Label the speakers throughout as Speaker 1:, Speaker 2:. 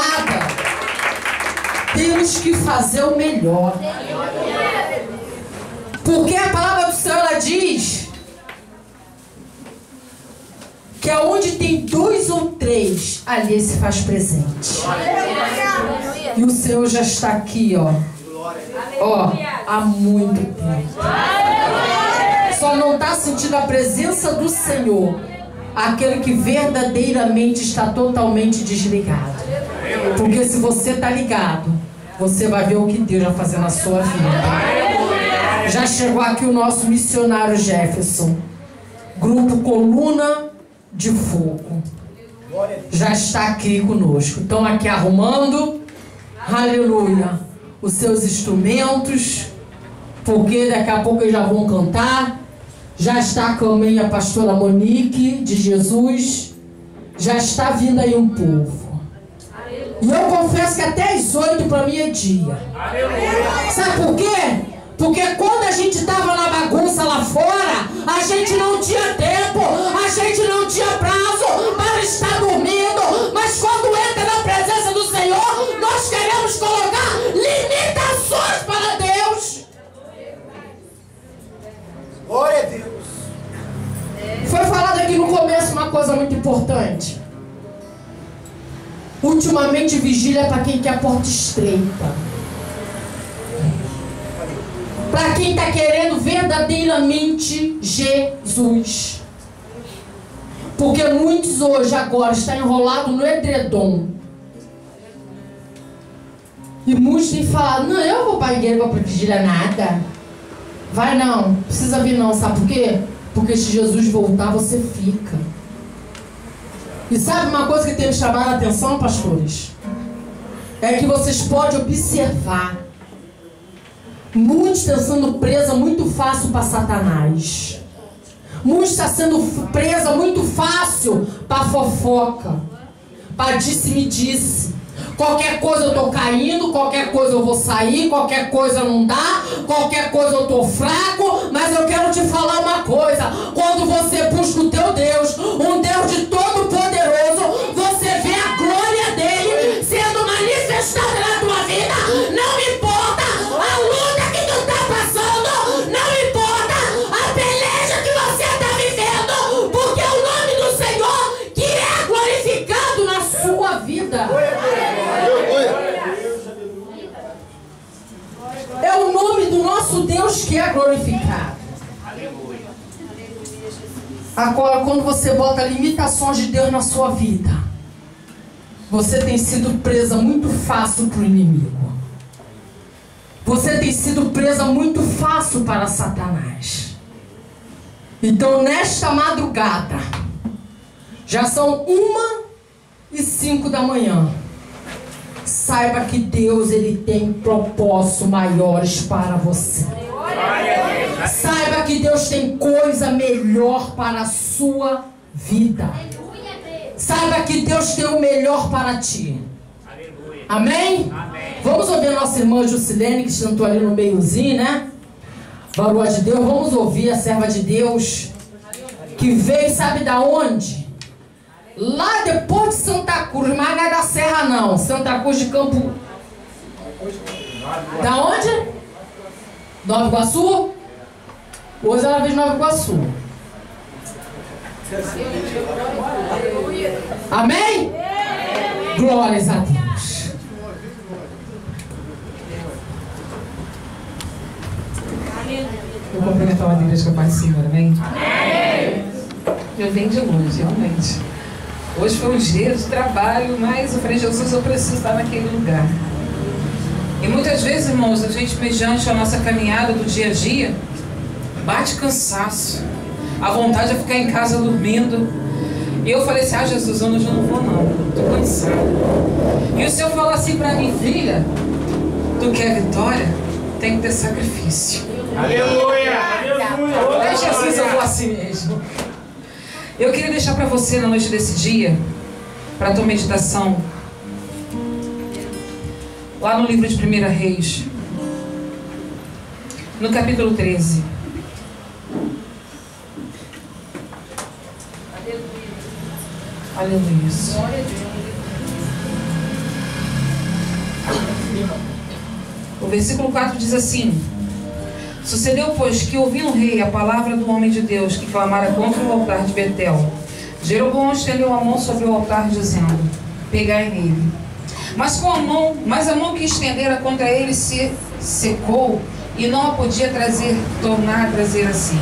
Speaker 1: nada. Temos que fazer o melhor. Porque a palavra do Senhor, ela diz que aonde tem 2 ou 3, ali se faz presente. E o Senhor já está aqui, ó, há muito tempo. Só não está sentindo a presença do Senhor aquele que verdadeiramente está totalmente desligado. Porque se você está ligado, você vai ver o que Deus vai fazer na sua vida. Já chegou aqui o nosso missionário Jefferson, grupo Coluna de Fogo. Já está aqui conosco. Estão aqui arrumando, aleluia, os seus instrumentos, porque daqui a pouco eles já vão cantar. Já está também a pastora Monique de Jesus. Já está vindo aí um povo. E eu confesso que até às 8 para mim é dia. Sabe por quê? Porque quando a gente estava na bagunça lá fora, a gente não tinha tempo, a gente não tinha prazo para estar dormindo. Mas quando entra na presença do Senhor, nós queremos colocar limitações para Deus.
Speaker 2: Glória a Deus.
Speaker 1: Foi falado aqui no começo uma coisa muito importante. Ultimamente, vigília é para quem quer a porta estreita. Para quem está querendo verdadeiramente Jesus. Porque muitos hoje, agora, estão enrolados no edredom. E muitos têm falado, não, eu vou para a igreja, para vigília nada. Vai não, precisa vir não, sabe por quê? Porque se Jesus voltar, você fica. E sabe uma coisa que tem me chamado a atenção, pastores? É que vocês podem observar. Muitos estão sendo presos muito fácil para Satanás. Muitos estão sendo presos muito fácil para fofoca, para disse-me-disse. Qualquer coisa eu estou caindo, qualquer coisa eu vou sair, qualquer coisa não dá, qualquer coisa eu estou fraco. Mas eu quero te falar uma coisa: quando você busca o teu Deus, um Deus de todo-poderoso, você vê a glória dele sendo manifestada na tua vida. Não importa a luta que tu está passando, não importa a peleja que você está vivendo, porque o nome do Senhor que é glorificado na sua vida. É o nome do nosso Deus que é glorificado. Agora, quando você bota limitações de Deus na sua vida, você tem sido presa muito fácil para o inimigo. Você tem sido presa muito fácil para Satanás. Então, nesta madrugada, já são 1h05 da manhã. Saiba que Deus, ele tem propósitos maiores para você. Saiba que Deus tem coisa melhor para a sua vida. Saiba que Deus tem o melhor para ti. Amém? Vamos ouvir a nossa irmã Jusilene, que sentou ali no meiozinho, né? Valor de Deus. Vamos ouvir a serva de Deus, que veio, sabe da onde? Lá depois de Santa Cruz, mas não é da Serra não. Santa Cruz de Campo. Da onde? Nova Iguaçu? Hoje ela veio de Nova Iguaçu. Amém? Glórias a Deus.
Speaker 3: Vou cumprimentar uma igreja que eu participo, amém? Eu venho de longe, realmente. Hoje foi um dia de trabalho, mas eu falei, Jesus, eu preciso estar naquele lugar. E muitas vezes, irmãos, a gente, mediante a nossa caminhada do dia a dia, bate cansaço. A vontade é ficar em casa dormindo. E eu falei assim, Jesus, hoje eu não vou não, estou cansado. E o Senhor falou assim para mim, filha, tu quer vitória? Tem que ter sacrifício.
Speaker 2: Aleluia!
Speaker 3: Aleluia! Jesus, eu vou assim mesmo. Eu queria deixar para você na noite desse dia, para a tua meditação, lá no livro de 1 Reis, no capítulo 13. Aleluia. versículo 4 diz assim: sucedeu, pois, que ouvindo o rei a palavra do homem de Deus que clamara contra o altar de Betel, Jeroboão estendeu a mão sobre o altar, dizendo: pegai nele. Mas a mão que estendera contra ele se secou, e não a podia tornar a trazer assim.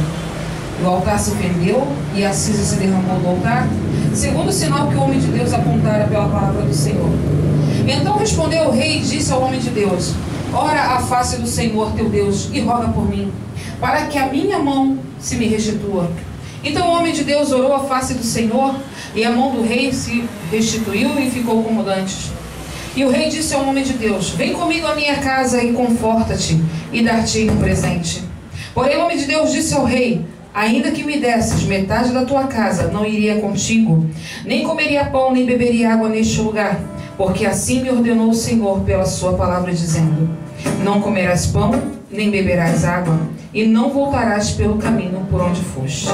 Speaker 3: O altar se fendeu, e a cinza se derramou do altar, segundo o sinal que o homem de Deus apontara pela palavra do Senhor. Então respondeu o rei e disse ao homem de Deus: ora a face do Senhor teu Deus, e roga por mim, para que a minha mão se me restitua. Então o homem de Deus orou a face do Senhor, e a mão do rei se restituiu e ficou como dantes. E o rei disse ao homem de Deus: vem comigo à minha casa e conforta-te, e dar-te-ei um presente. Porém o homem de Deus disse ao rei: ainda que me desses metade da tua casa, não iria contigo, nem comeria pão, nem beberia água neste lugar, porque assim me ordenou o Senhor pela sua palavra, dizendo: não comerás pão, nem beberás água, e não voltarás pelo caminho por onde foste.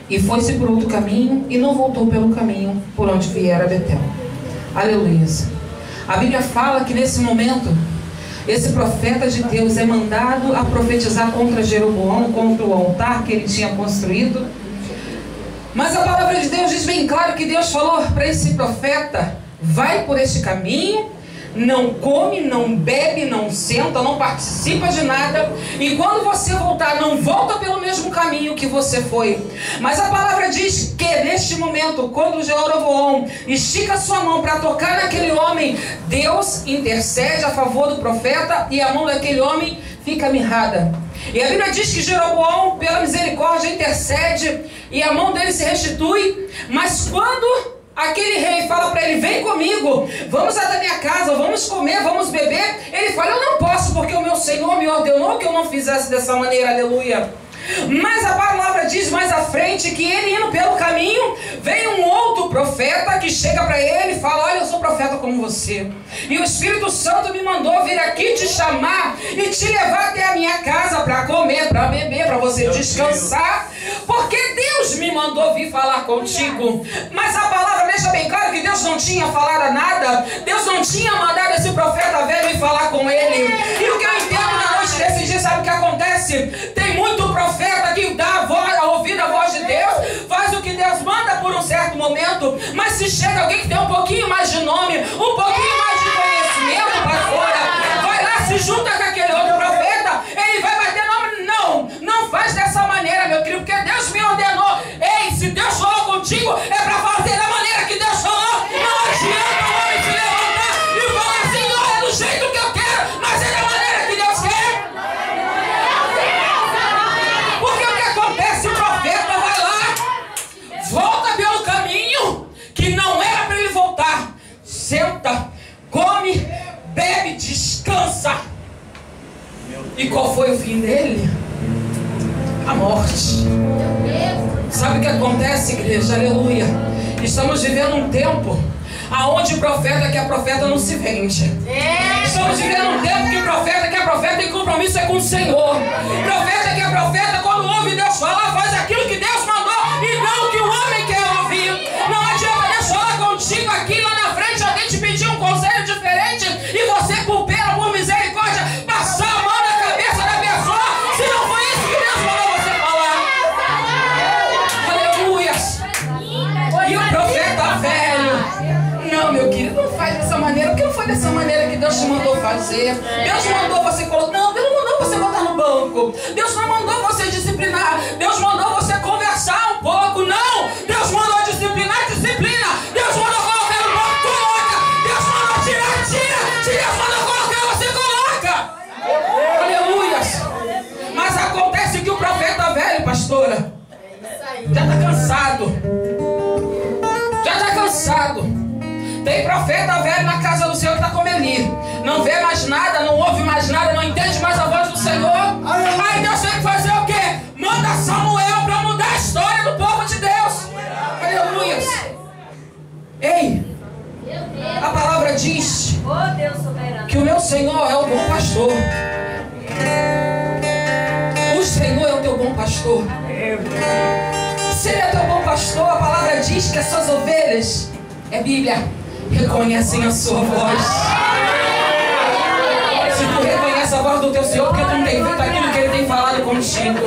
Speaker 3: E foi-se por outro caminho, e não voltou pelo caminho por onde viera Betel. Aleluia. A Bíblia fala que nesse momento, esse profeta de Deus é mandado a profetizar contra Jeroboão, contra o altar que ele tinha construído. Mas a palavra de Deus diz bem claro que Deus falou para esse profeta: vai por este caminho, não come, não bebe, não senta, não participa de nada, e quando você voltar, não volta pelo mesmo caminho que você foi. Mas a palavra diz que neste momento, quando Jeroboão estica sua mão para tocar naquele homem, Deus intercede a favor do profeta, e a mão daquele homem fica mirrada. E a Bíblia diz que Jeroboão, pela misericórdia, intercede, e a mão dele se restitui. Mas quando aquele rei fala para ele: vem comigo, vamos até minha casa, vamos comer, vamos beber, ele fala: eu não posso, porque o meu Senhor me ordenou que eu não fizesse dessa maneira. Aleluia. Mas a palavra diz mais à frente que ele indo pelo caminho, vem um outro profeta que chega para ele e fala: olha, eu sou profeta como você, e o Espírito Santo me mandou vir aqui te chamar e te levar até a minha casa para comer, para beber, para você descansar, porque Deus me mandou vir falar contigo. Mas a palavra deixa bem claro que Deus não tinha falado nada, Deus não tinha mandado esse profeta velho ir falar com ele. E o que eu entendo na noite desse dia, sabe o que acontece? Tem muito profeta que dá a ouvir a voz de Deus, faz o que Deus manda por um certo momento, mas se chega alguém que tem um pouquinho mais de nome, um pouquinho mais de conhecimento para fora, vai lá, se junta com aquele outro profeta, ele vai bater nome. Não faz dessa maneira, meu querido, porque Deus me ordenou. Ei, se Deus falou contigo, é para fazer da maneira que Deus falou. Não adianta o homem se levantar e falar assim: não é do jeito que eu quero, mas é da maneira que Deus quer. Porque o que acontece? O profeta vai lá, volta pelo caminho que não era para ele voltar, senta, come, bebe, descansa. E qual foi o fim dele? A morte. Sabe o que acontece, igreja? Aleluia. Estamos vivendo um tempo aonde o profeta que é profeta não se vende. Estamos vivendo um tempo que o profeta que é profeta tem compromisso com o Senhor. O profeta que é profeta, quando ouve Deus falar, faz aquilo que Deus mandou e não o que o homem quer ouvir. Não adianta Deus falar contigo aqui lá na frente, alguém te pedir um conselho diferente e você, por pena, por misericórdia, passar a mão na cabeça da pessoa, se não foi isso que Deus falou você falar. Aleluia. E o profeta velho: não, meu querido, não faz dessa maneira, porque não foi dessa maneira que Deus te mandou fazer. Deus mandou você colocar. Não, Deus não mandou você botar no banco. Deus não mandou você disciplinar. Deus mandou você conversar um pouco. Não! Deus mandou disciplinar, disciplina. Deus mandou colocar no banco, coloca. Deus mandou tirar, tira. Se Deus mandou colocar, você coloca. Aleluia. Mas acontece que o profeta velho, pastora, já está cansado. Já está cansado. Tem profeta velho na casa do Senhor que está como Eli. Não vê mais nada, não ouve mais nada, não entende mais a voz do Senhor. Aí Deus tem que fazer o quê? Manda Samuel para mudar a história do povo de Deus. Aleluia. Ei, a palavra diz que o meu Senhor é o bom pastor. O Senhor é o teu bom pastor. Se Ele é teu bom pastor, a palavra diz que as suas ovelhas, é Bíblia, reconhecem a sua voz. Se tu reconhece a voz do teu Senhor, porque tu não tem feito aquilo que Ele tem falado contigo.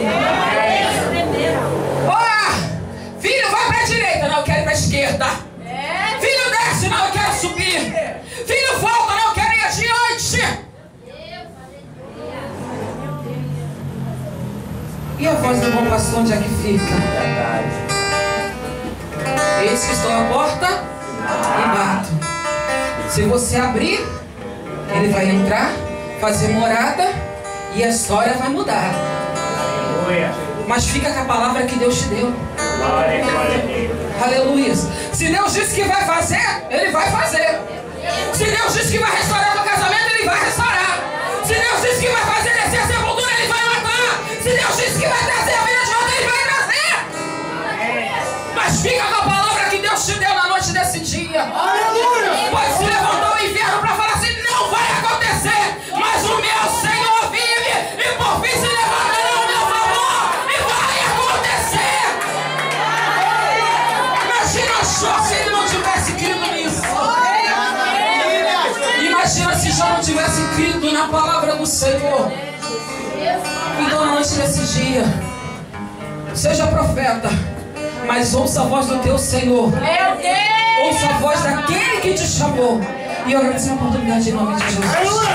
Speaker 3: Filho, vai para a direita. Não, eu quero ir para a esquerda. Filho, desce. Não, eu quero subir. Filho, volta. Não, eu quero ir adiante. E a voz do bom pastor, onde é que fica? Eis que estou à porta e bato. Se você abrir, Ele vai entrar, fazer morada e a história vai mudar. Mas fica com a palavra que Deus te deu. Aleluia. Se Deus disse que vai fazer, Ele vai fazer. Se Deus disse que vai restaurar o casamento, Ele vai restaurar. Se Deus disse que vai fazer descer a sepultura, Ele vai matar. Se Deus disse que vai trazer a vida de volta, Ele vai trazer. Mas fica com a palavra que Deus te deu na noite desse dia. Pode se levantar o inferno para falar assim: não vai acontecer, mas o meu Senhor vive e por fim se levantará ao meu favor e vai acontecer. Imagina só se Ele não tivesse crido nisso. Imagina se já não tivesse crido na palavra do Senhor. Então na noite desse dia, seja profeta, mas ouça a voz do teu Senhor. Ouça a voz daquele que te chamou. E eu agradeço a oportunidade em nome de Jesus.